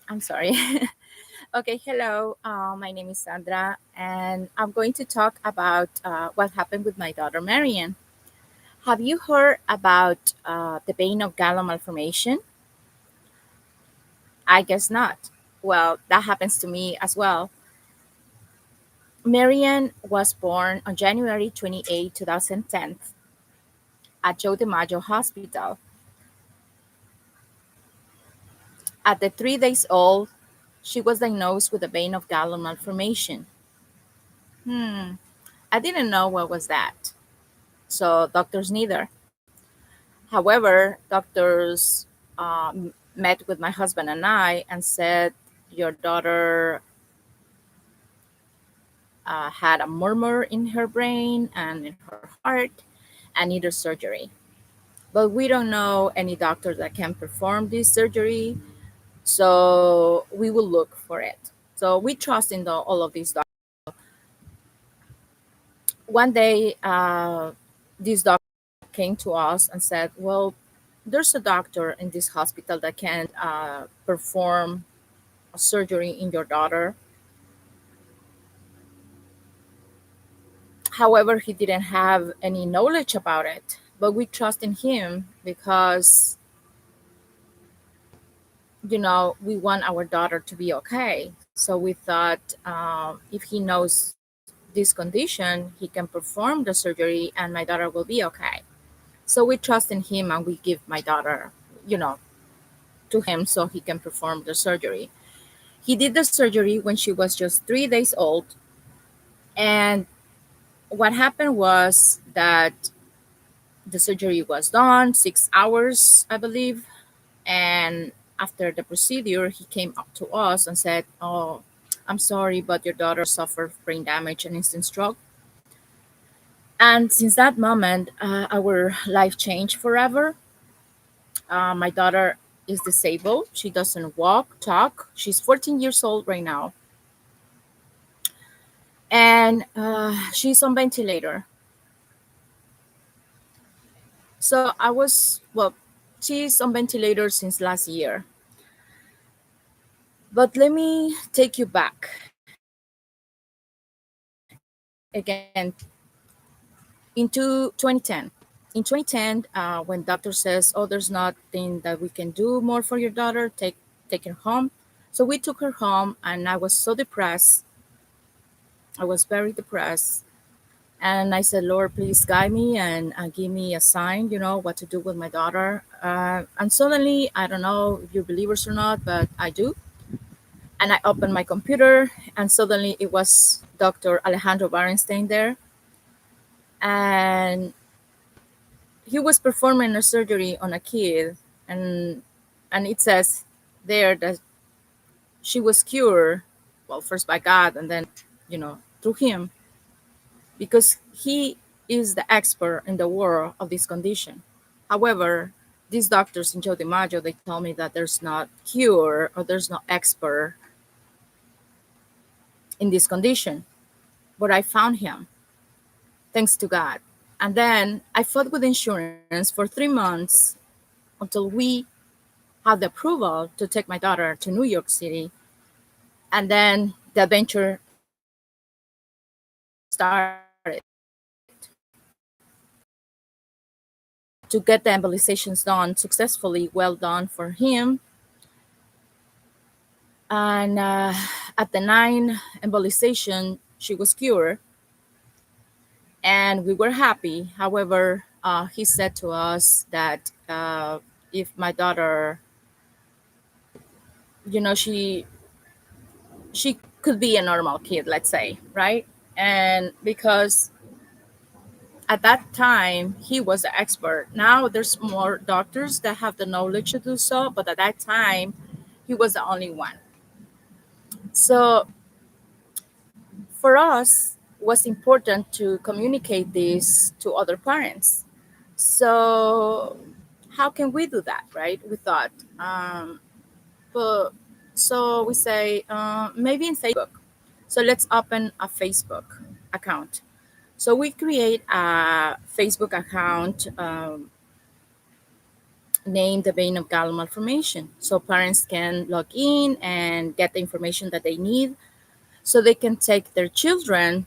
I'm sorry. Okay, hello. My name is Sandra, and I'm going to talk about what happened with my daughter Maryanne. Have you heard about the Vein of Galen Malformation? I guess not. Well, that happens to me as well. Maryanne was born on January 28, 2010, at Joe DiMaggio Hospital. At the 3 days old, she was diagnosed with a vein of Galen malformation. Hmm, I didn't know what was that. So doctors neither. However, doctors met with my husband and I and said your daughter had a murmur in her brain and in her heart and needed surgery. But we don't know any doctor that can perform this surgery, so we will look for it. So we trust in all of these doctors. One day, this doctor came to us and said, "Well, there's a doctor in this hospital that can perform a surgery in your daughter." However, he didn't have any knowledge about it, but we trust in him because we want our daughter to be okay. So we thought if he knows this condition, he can perform the surgery and my daughter will be okay. So we trust in him and we give my daughter, you know, to him so he can perform the surgery. He did the surgery when she was just 3 days old. And what happened was that the surgery was done, 6 hours, I believe. And after the procedure, he came up to us and said, "Oh, I'm sorry, but your daughter suffered brain damage and instant stroke." And since that moment, our life changed forever. My daughter is disabled. She doesn't walk, talk. She's 14 years old right now. And she's on ventilator. So she's on ventilator since last year. But let me take you back again into 2010. In 2010, when doctor says, "Oh, there's nothing that we can do more for your daughter, take her home." So we took her home, and I was so depressed. I was very depressed. And I said, "Lord, please guide me and give me a sign, what to do with my daughter." And suddenly, I don't know if you're believers or not, but I do. And I opened my computer, and suddenly it was Dr. Alejandro Barenstein there. And he was performing a surgery on a kid. And it says there that she was cured, well, first by God and then, through him, because he is the expert in the world of this condition. However, these doctors in Joe DiMaggio, they tell me that there's not cure or there's no expert in this condition. But I found him, thanks to God. And then I fought with insurance for 3 months until we had the approval to take my daughter to New York City. And then the adventure started to get the embolizations done successfully, well done for him. And at the 9 embolization, she was cured, and we were happy. However, he said to us that if my daughter, she could be a normal kid, let's say, right? And because at that time he was the expert. Now there's more doctors that have the knowledge to do so, but at that time he was the only one. So for us, was important to communicate this to other parents. So how can we do that, right? We thought, but so we say maybe in Facebook. So let's open a Facebook account. So we create a Facebook account named the Vein of Galen Malformation. So parents can log in and get the information that they need so they can take their children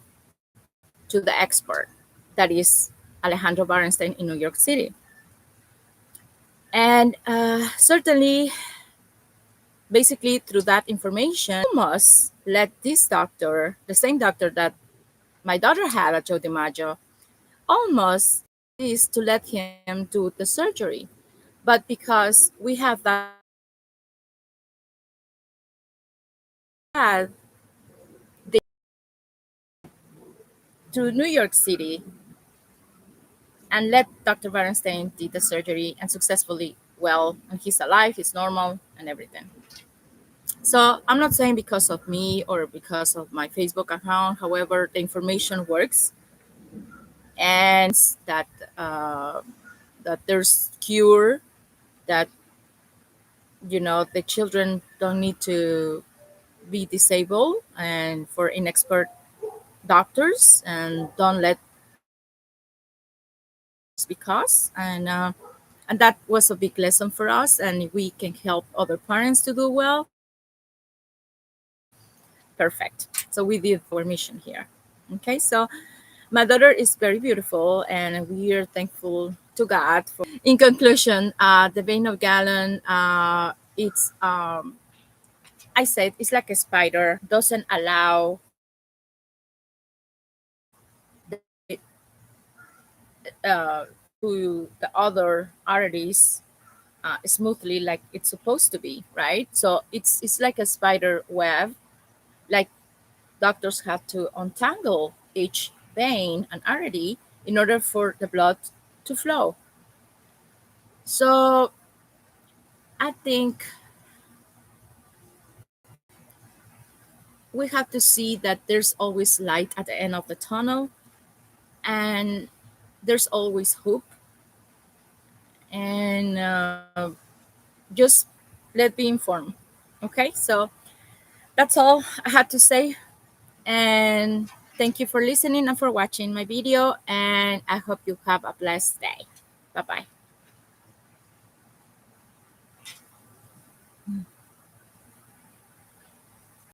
to the expert, that is Alejandro Barenstein in New York City. And certainly, basically, through that information, almost let this doctor, the same doctor that my daughter had at Joe DiMaggio, almost is to let him do the surgery. But because we have that had they to New York City and let Dr. Bernstein did the surgery and successfully well, and he's alive, he's normal, and everything. So I'm not saying because of me or because of my Facebook account. However, the information works, and that uh, that there's cure, that the children don't need to be disabled, and for inexpert doctors, and don't let because and that was a big lesson for us, and if we can help other parents to do well, perfect. So we did our mission here. Okay, so my daughter is very beautiful, and we are thankful to God for. In conclusion, the vein of Galen, it's I said it's like a spider, doesn't allow the to the other arteries smoothly like it's supposed to be, right? So it's like a spider web, like doctors have to untangle each vein and artery in order for the blood to flow. So I think we have to see that there's always light at the end of the tunnel, and there's always hope, and just let be informed. Okay, so that's all I had to say. And thank you for listening and for watching my video. And I hope you have a blessed day. Bye bye.